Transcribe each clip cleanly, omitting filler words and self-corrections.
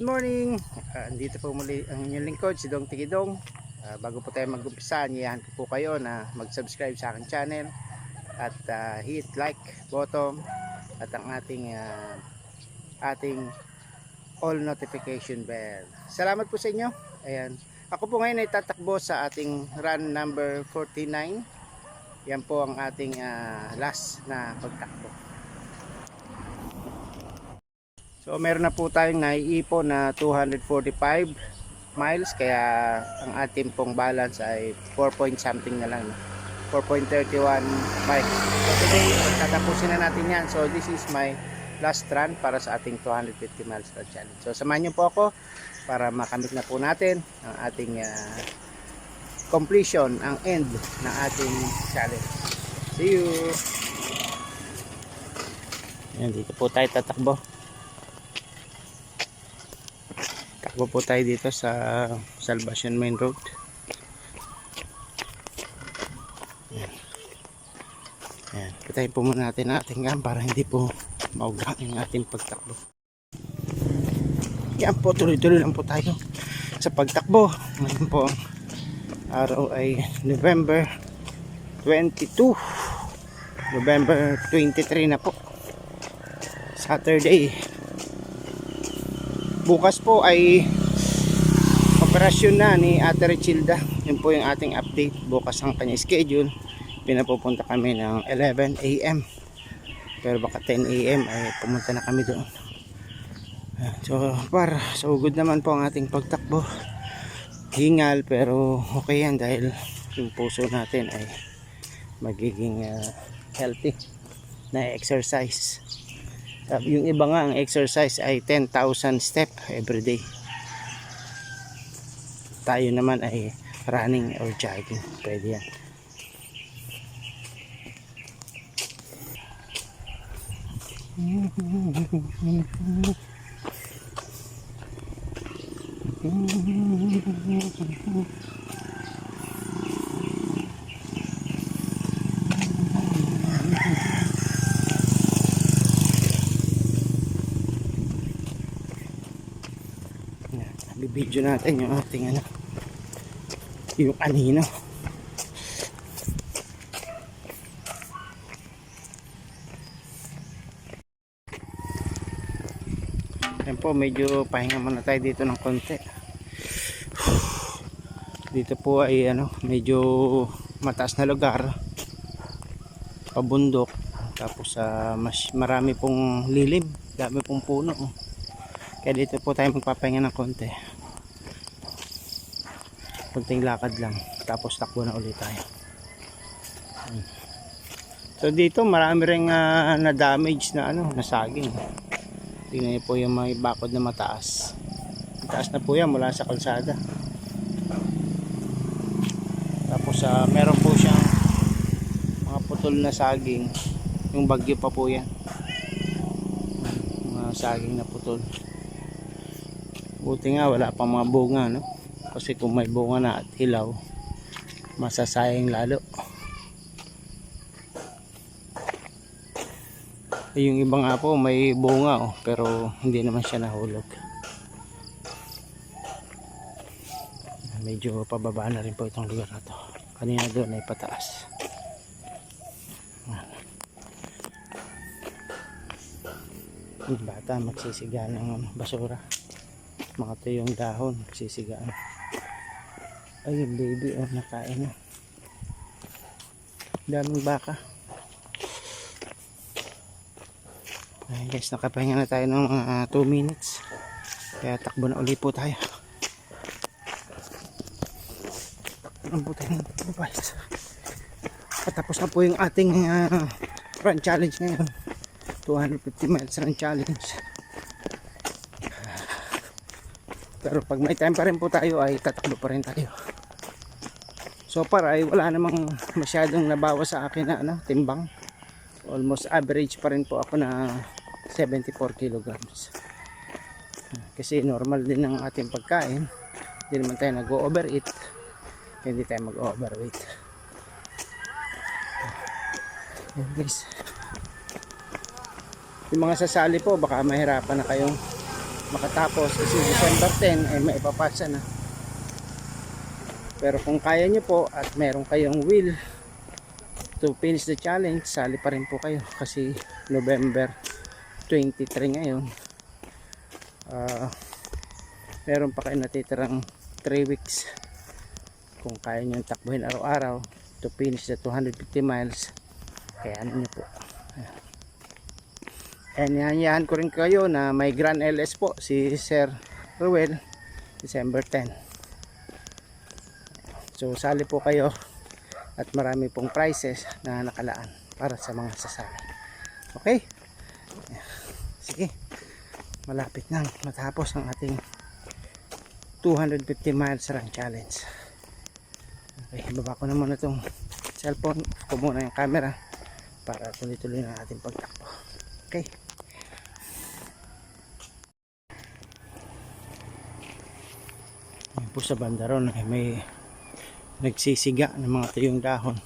good morning. Andito po muli ang inyong lingkod, si Dong Tikidong. Bago po tayo mag-umpisa, niyahan ko po kayo na mag-subscribe sa aking channel at hit like button at ang ating all notification bell. Salamat po sa inyo. Ayan. Ako po ngayon ay tatakbo sa ating run number 49. Yan po ang ating last na pagtakbo. So meron na po tayong naiipon na 245 miles, kaya ang ating pong balance ay 4 point something na lang, 4.31 miles. So today tatapusin na natin yan. So this is my last run para sa ating 250 miles run challenge. So samahan niyo po ako para makamit na po natin ang ating completion, ang end ng ating challenge. See you! Yan, dito po tayo tatakbo. Takbo po tayo dito sa Salvacion Main Road. Yan. Yan. Patayin po muna natin ang ating gam para hindi po maugang ang ating pagtakbo. Yan po, tuloy-tuloy lang po tayo sa pagtakbo. Ngayon po ang araw ay November 22, November 23 na po, Saturday. Bukas po ay operasyon na ni Ate Richilda. Yun po yung ating update. Bukas ang kanya schedule. Pinapupunta kami ng 11 AM. Pero baka 10 AM ay pumunta na kami doon. So good naman po ang ating pagtakbo. Hingal pero okay yan dahil yung puso natin ay magiging healthy na exercise. Yung iba nga ang exercise ay 10,000 step every day. Tayo naman ay running or jogging. Pwede yan. Bibidyo natin yung ating yung anino. Yan po, medyo pahinga muna tayo dito ng konti. Dito po ay medyo mataas na lugar, pabundok, tapos mas marami pong lilim, dami pong puno. Kaya dito po tayo magpapahinga ng konti. Kunting lakad lang, tapos takbo na ulit tayo. So dito marami ring na damage na na saging. Tingnan niyo po yung may bakod na mataas. Mataas na po yan mula sa kalsada. Tapos meron po siyang mga putol na saging. Yung bagyo pa po yan. Mga saging na putol. Buti nga wala pang mga bunga, no? Kasi kung may bunga na at hilaw, masasayang lalo. Yung iba nga po may bunga, pero hindi naman siya nahulog. Medyo pababa na rin po itong lugar na to. Kanina doon ay pataas. Yung bata magsisiga ng basura, mga tuyong dahon magsisigaan. Ay, yung baby nakain na. Daming baka. Ay guys, nakapahinga na tayo ng 2 minutes, kaya takbo na ulit po tayo. Ang buti ng guys, patapos na po yung ating run challenge ngayon. 250 miles run challenge. Pero pag may time pa rin po tayo ay tatakbo pa rin tayo. So far ay wala namang masyadong nabawas sa akin na timbang. Almost average pa rin po ako na 74 kilograms. Kasi normal din ang ating pagkain. Hindi naman tayo nag-overeat. Hindi tayo mag-overweight. Ayan guys. Yung mga sasali po baka mahirapan na kayong makatapos kasi December 10 ay maipapasa na. Pero kung kaya nyo po at meron kayong will to finish the challenge, sali pa rin po kayo kasi November 23 ngayon. Meron pa kayo natitirang 3 weeks kung kaya nyo takbuhin araw-araw to finish the 250 miles. Kaya ano nyo po. And yahan ko rin kayo na may Grand LS po si Sir Ruel December 10. So sali po kayo at marami pong prizes na nakalaan para sa mga sasali. Okay? Sige. Malapit nang matapos ang ating 250 miles run challenge. Okay, baba ko na muna itong cellphone. Ko muna yung camera para tuloy-tuloy na ating pagtakbo. Okay. Ayan po sa bandaron ay may nagsisiga ng mga tuyong dahon.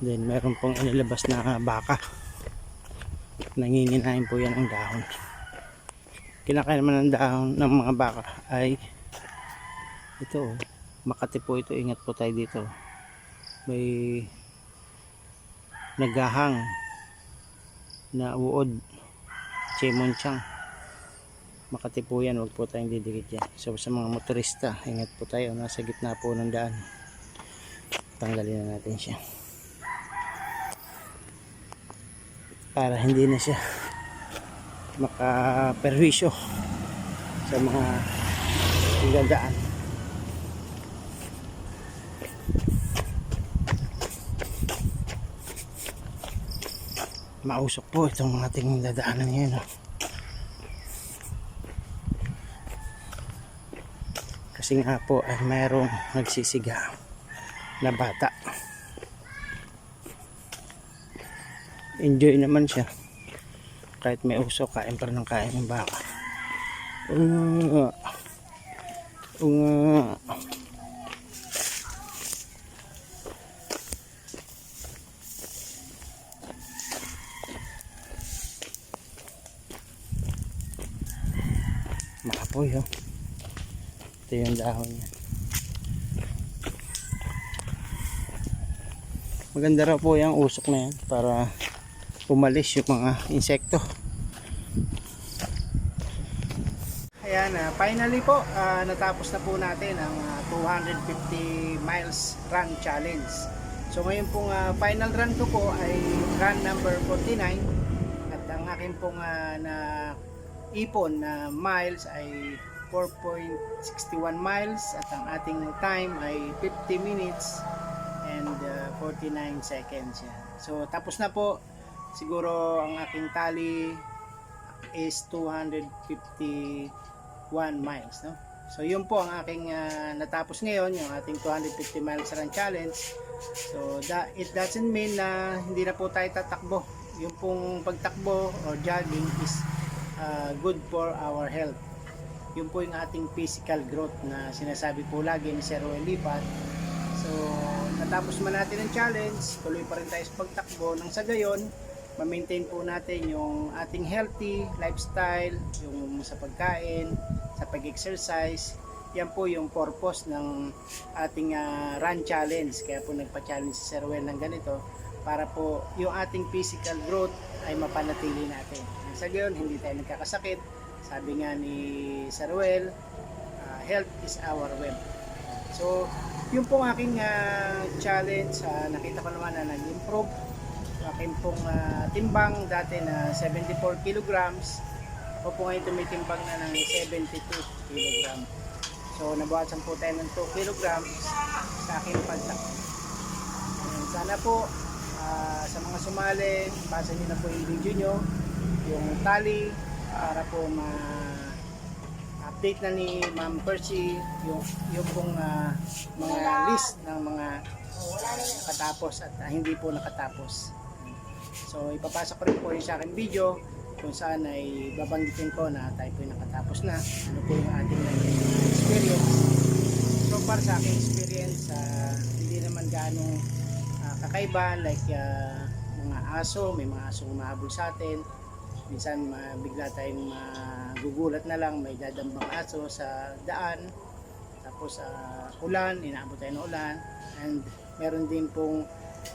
Then meron pong inilabas na baka. Nanginginain po yan ang dahon. Kinakain naman ng dahon ng mga baka ay ito, Makati po ito. Ingat po tayo dito. May naghahang na uod, chemonchang. Makati po yan, huwag po tayong didikit yan. So sa mga motorista, ingat po tayo, nasa gitna po ng daan. Tanggalin na natin siya para hindi na siya makaperwisyo sa mga dadaan. Mausok po itong ating dadaanan ngayon. Kasi nga po ay mayroong nagsisiga na bata. Enjoy naman siya. Kahit may usok, kain pa rin ng kain ng baka. Makapoy, oh. Ito yung dahon niya. Maganda raw po yung usok na yan para umalis yung mga insekto. Ayan, finally po natapos na po natin ang 250 miles run challenge. So ngayon pong final run ko po ay run number 49 at ang akin pong na ipon na miles ay 4.61 miles at ang ating time ay 50 minutes and 49 seconds yan. So tapos na po. Siguro ang aking tally is 251 miles, no? So yun po ang aking natapos ngayon, yung ating 250 miles run challenge. So it doesn't mean na hindi na po tayo tatakbo. Yung pong pagtakbo or jogging is good for our health. Yun po yung ating physical growth na sinasabi po lagi ni Sir Ruel Lipat. So natapos man natin ang challenge, tuloy pa rin tayo sa pagtakbo nang sa gayon ma-maintain po natin yung ating healthy lifestyle, yung sa pagkain, sa pag-exercise. Yan po yung purpose ng ating run challenge. Kaya po nagpa-challenge si Sir Ruel ng ganito para po yung ating physical growth ay mapanatili natin. Sa gayon, hindi tayo nagkakasakit. Sabi nga ni Sir Ruel, health is our wealth. So, yung pong aking challenge, nakita ko naman na nag-improve. Aking pong timbang dati na 74 kilograms. Ako po ngayon tumitimbang na ng 72 kilograms. So, nabawasan po tayo ng 2 kilograms sa aking pagtakbo. Sana po sa mga sumali, basa nyo na po yung video nyo, yung tally, para po ma-update na ni Ma'am Percy yung pong mga list ng mga nakatapos at hindi po nakatapos. So ipapasa ko rin po yung sa aking video kung saan ay babanggitin ko na tayo po yung nakatapos na, ano po yung ating experience. So far sa aking experience, hindi naman gaano kakaiba, like mga aso, may mga aso umahabol sa atin. Minsan bigla tayong magugulat na lang may dadambang aso sa daan, tapos ulan, inaabot tayo ng ulan, and meron din pong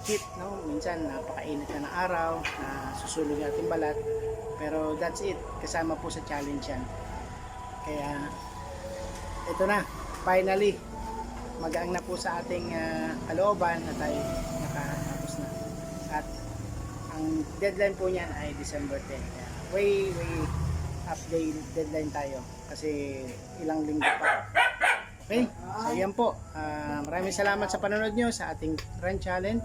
heat, no? Minsan napakainit na ng araw na susunog yung ating balat, pero that's it, kasama po sa challenge yan. Kaya ito na, finally magaang na po sa ating kalooban na tayo nakatapos na, at ang deadline po niyan ay December 10. Kaya way up day deadline tayo kasi ilang linggo pa. Okay, so yan po. Maraming salamat sa panonood nyo sa ating run challenge,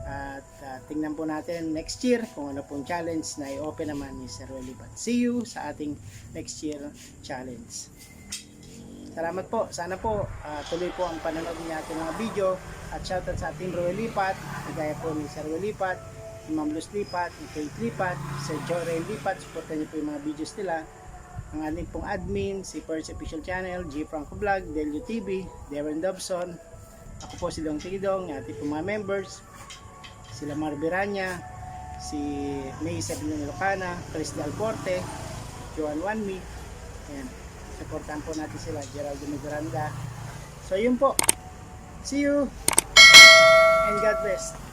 at tingnan po natin next year kung ano pong challenge na i-open naman ni Sir Willie Pat. See you sa ating next year challenge. Salamat po. Sana po tuloy po ang panonood niya ating mga video, at shoutout sa ating Roel Lipat, kagaya po ni Sir Roel Lipat, si Ma'am Luz Lipat, ni Kate Lipat, Sir Jorel Lipat. Supportan niyo po yung mga videos nila. Ang ating pong admin, si Percy Official Channel, G Franco Vlog, Delio TV, Darren Dobson. Ako po si Dong Tigidong, ating pong mga members, sila Marbiranya, si May Sablon Lucana, Chris Del Porte, Joan Wanmi. Ayan. Supportan po natin sila, Geraldo Miranda. So yun po. See you and God bless.